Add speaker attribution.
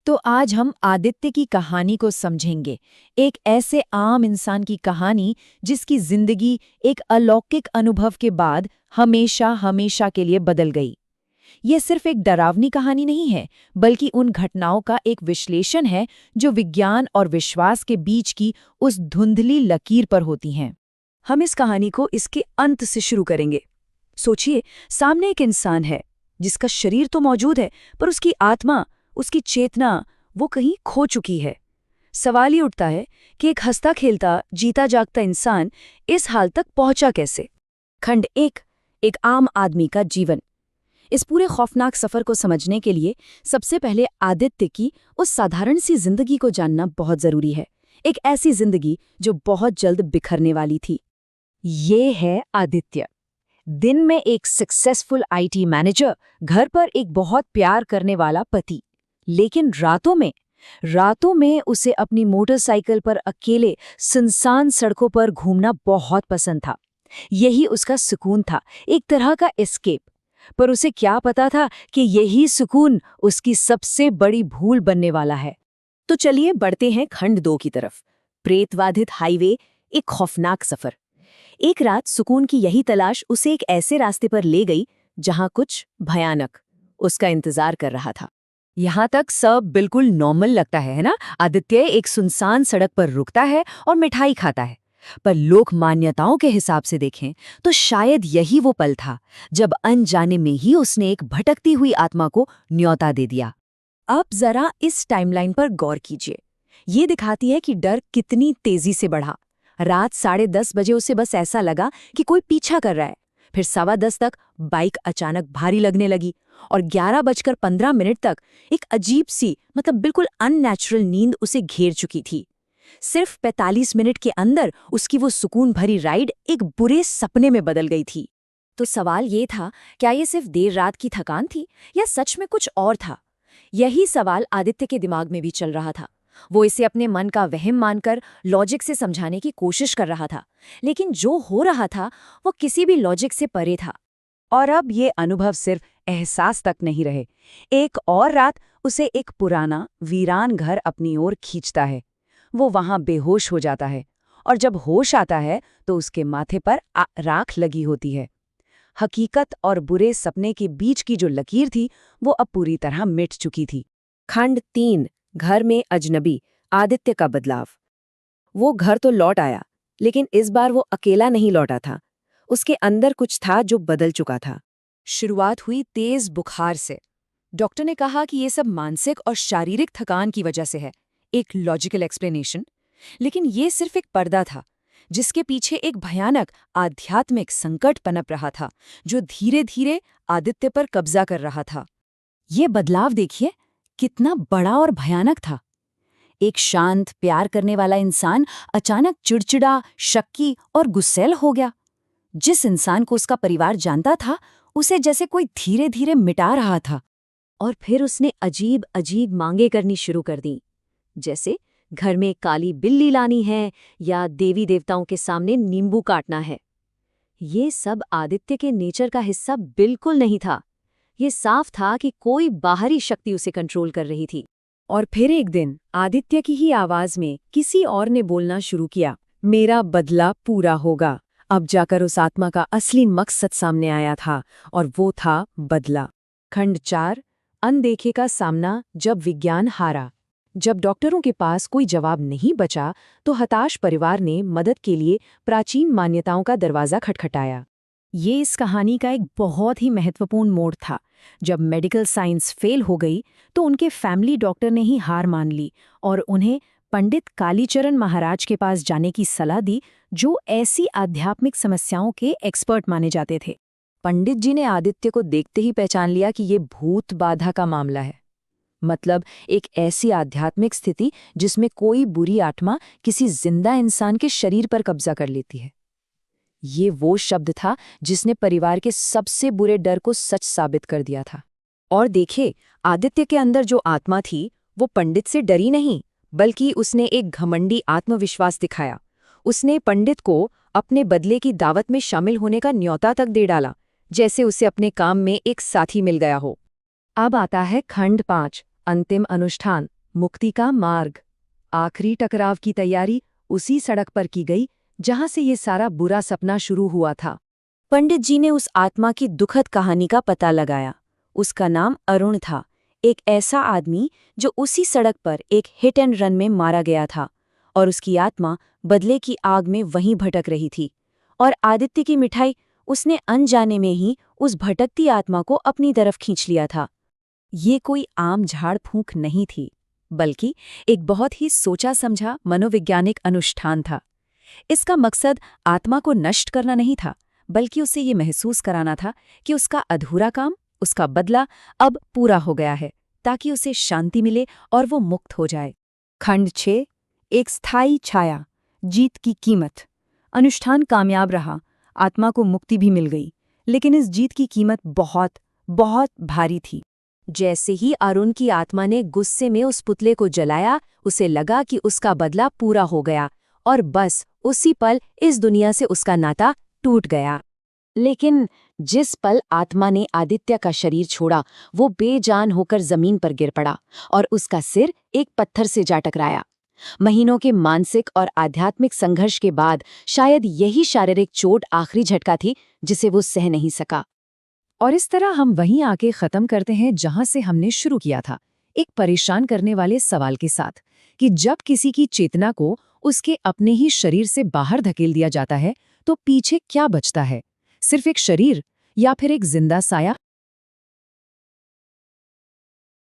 Speaker 1: तो आज हम आदित्य की कहानी को समझेंगे। एक ऐसे आम इंसान की कहानी जिसकी जिंदगी एक अलौकिक अनुभव के बाद हमेशा हमेशा के लिए बदल गई। ये सिर्फ एक डरावनी कहानी नहीं है, बल्कि उन घटनाओं का एक विश्लेषण है जो विज्ञान और विश्वास के बीच की उस धुंधली लकीर पर होती हैं।
Speaker 2: हम इस कहानी को इसके अंत से शुरू करेंगे। सोचिए, सामने एक इंसान है जिसका शरीर तो मौजूद है, पर उसकी आत्मा, उसकी चेतना वो कहीं खो चुकी है। सवाल ये उठता है कि एक हंसता खेलता जीता जागता इंसान इस हाल तक पहुंचा कैसे। खंड एक आम आदमी का जीवन। इस पूरे खौफनाक सफर को समझने के लिए सबसे पहले आदित्य की उस साधारण सी जिंदगी को जानना बहुत जरूरी है। एक ऐसी जिंदगी जो बहुत जल्द बिखरने वाली थी। ये है आदित्य। दिन में एक सक्सेसफुल आईटी मैनेजर, घर पर एक बहुत प्यार करने वाला पति। लेकिन रातों में उसे अपनी मोटरसाइकिल पर अकेले सुनसान सड़कों पर घूमना बहुत पसंद था। यही उसका सुकून था, एक तरह का एस्केप। पर उसे क्या पता था कि यही सुकून उसकी सबसे बड़ी भूल बनने वाला है। तो चलिए बढ़ते हैं खंड 2 की तरफ। प्रेतवाधित हाईवे, एक खौफनाक सफर। एक रात सुकून की यही तलाश उसे एक ऐसे रास्ते पर ले गई जहां कुछ भयानक उसका इंतजार कर रहा था। यहां तक सब बिल्कुल नॉर्मल लगता है ना? आदित्य एक सुनसान सड़क पर रुकता है और मिठाई खाता है। पर लोक मान्यताओं के हिसाब से देखें तो शायद यही वो पल था जब अनजाने में ही उसने एक भटकती हुई आत्मा को न्योता दे दिया। अब जरा इस टाइमलाइन पर गौर कीजिए। ये दिखाती है कि डर कितनी तेजी से बढ़ा। रात 10:30 बजे उसे बस ऐसा लगा कि कोई पीछा कर रहा है। फिर 10:15 तक बाइक अचानक भारी लगने लगी और 11:15 तक एक अजीब सी, बिल्कुल अननेचुरल नींद उसे घेर चुकी थी। सिर्फ 45 मिनट के अंदर उसकी वो सुकून भरी राइड एक बुरे सपने में बदल गई थी। तो सवाल ये था, क्या ये सिर्फ देर रात की थकान थी या सच में कुछ और था? यही सवाल आदित्य के दिमाग में भी चल रहा था। वो इसे अपने मन का वहम मानकर लॉजिक से समझाने की कोशिश कर रहा था, लेकिन जो हो रहा था वो किसी भी लॉजिक से परे था। और अब ये अनुभव सिर्फ एहसास तक नहीं रहे। एक और रात उसे एक पुराना वीरान घर अपनी ओर खींचता है। वो वहां बेहोश हो जाता है और जब होश आता है तो उसके माथे पर राख लगी होती है। हकीकत और बुरे सपने के बीच की जो लकीर थी वो अब पूरी तरह मिट चुकी थी। खंड 3, घर में अजनबी, आदित्य का बदलाव। वो घर तो लौट आया, लेकिन इस बार वो अकेला नहीं लौटा था। उसके अंदर कुछ था जो बदल चुका था। शुरुआत हुई तेज बुखार से। डॉक्टर ने कहा कि ये सब मानसिक और शारीरिक थकान की वजह से है, एक लॉजिकल एक्सप्लेनेशन। लेकिन ये सिर्फ एक पर्दा था जिसके पीछे एक भयानक आध्यात्मिक संकट पनप रहा था, जो धीरे धीरे आदित्य पर कब्जा कर रहा था। ये बदलाव देखिए, कितना बड़ा और भयानक था। एक शांत, प्यार करने वाला इंसान अचानक चिड़चिड़ा, शक्की और गुस्सैल हो गया। जिस इंसान को उसका परिवार जानता था, उसे जैसे कोई धीरे धीरे मिटा रहा था। और फिर उसने अजीब अजीब मांगे करनी शुरू कर दी, जैसे घर में काली बिल्ली लानी है या देवी देवताओं के सामने नींबू काटना है। ये सब आदित्य के नेचर का हिस्सा बिल्कुल नहीं था। ये साफ था कि कोई बाहरी शक्ति उसे कंट्रोल कर रही थी। और फिर एक दिन आदित्य की ही आवाज में किसी और ने बोलना शुरू किया, मेरा बदला पूरा होगा। अब जाकर उस आत्मा का असली मकसद सामने आया था, और वो था बदला। खंड 4, अनदेखे का सामना, जब विज्ञान हारा। जब डॉक्टरों के पास कोई जवाब नहीं बचा तो हताश परिवार ने मदद के लिए प्राचीन मान्यताओं का दरवाजा खटखटाया। ये इस कहानी का एक बहुत ही महत्वपूर्ण मोड़ था। जब मेडिकल साइंस फेल हो गई तो उनके फैमिली डॉक्टर ने ही हार मान ली और उन्हें पंडित कालीचरण महाराज के पास जाने की सलाह दी, जो ऐसी आध्यात्मिक समस्याओं के एक्सपर्ट माने जाते थे। पंडित जी ने आदित्य को देखते ही पहचान लिया कि ये भूत बाधा का मामला है। एक ऐसी आध्यात्मिक स्थिति जिसमें कोई बुरी आत्मा किसी जिंदा इंसान के शरीर पर कब्जा कर लेती है। ये वो शब्द था जिसने परिवार के सबसे बुरे डर को सच साबित कर दिया था। और देखे, आदित्य के अंदर जो आत्मा थी वो पंडित से डरी नहीं, बल्कि उसने एक घमंडी आत्मविश्वास दिखाया। उसने पंडित को अपने बदले की दावत में शामिल होने का न्योता तक दे डाला, जैसे उसे अपने काम में एक साथी मिल गया हो। अब आता है खंड 5, अंतिम अनुष्ठान, मुक्ति का मार्ग। आखिरी टकराव की तैयारी उसी सड़क पर की गई जहां से ये सारा बुरा सपना शुरू हुआ था।
Speaker 1: पंडित जी ने उस आत्मा की दुखद कहानी का पता लगाया। उसका नाम अरुण था, एक ऐसा आदमी जो उसी सड़क पर एक हिट एंड रन में मारा गया था, और उसकी आत्मा बदले की आग में वहीं भटक रही थी। और आदित्य की मिठाई उसने अनजाने में ही उस भटकती आत्मा को अपनी तरफ खींच लिया था। ये कोई आम झाड़ फूंक नहीं थी, बल्कि एक बहुत ही सोचा समझा मनोवैज्ञानिक अनुष्ठान था। इसका मकसद आत्मा को नष्ट करना नहीं था, बल्कि उसे ये महसूस कराना था कि उसका अधूरा काम, उसका बदला अब पूरा हो गया है, ताकि उसे शांति मिले और वो मुक्त हो जाए। खंड 6, एक स्थायी छाया, जीत की कीमत। अनुष्ठान कामयाब रहा, आत्मा को मुक्ति भी मिल गई, लेकिन इस जीत की कीमत बहुत बहुत भारी थी। जैसे ही अरुण की आत्मा ने गुस्से में उस पुतले को जलाया, उसे लगा कि उसका बदला पूरा हो गया, और बस उसी पल इस दुनिया से उसका नाता टूट गया। लेकिन जिस पल आत्मा ने आदित्य का शरीर छोड़ा, वो बेजान होकर जमीन पर गिर पड़ा और उसका सिर एक पत्थर से जा टकराया। महीनों के मानसिक और आध्यात्मिक संघर्ष के बाद शायद यही शारीरिक चोट आखिरी झटका थी जिसे वो सह नहीं सका। और इस तरह हम वहीं आके खत्म करते हैं जहां से हमने शुरू किया था, एक परेशान करने वाले सवाल के साथ कि जब किसी की चेतना को उसके अपने ही शरीर से बाहर धकेल दिया जाता है तो पीछे क्या बचता है? सिर्फ एक शरीर या फिर एक जिंदा साया?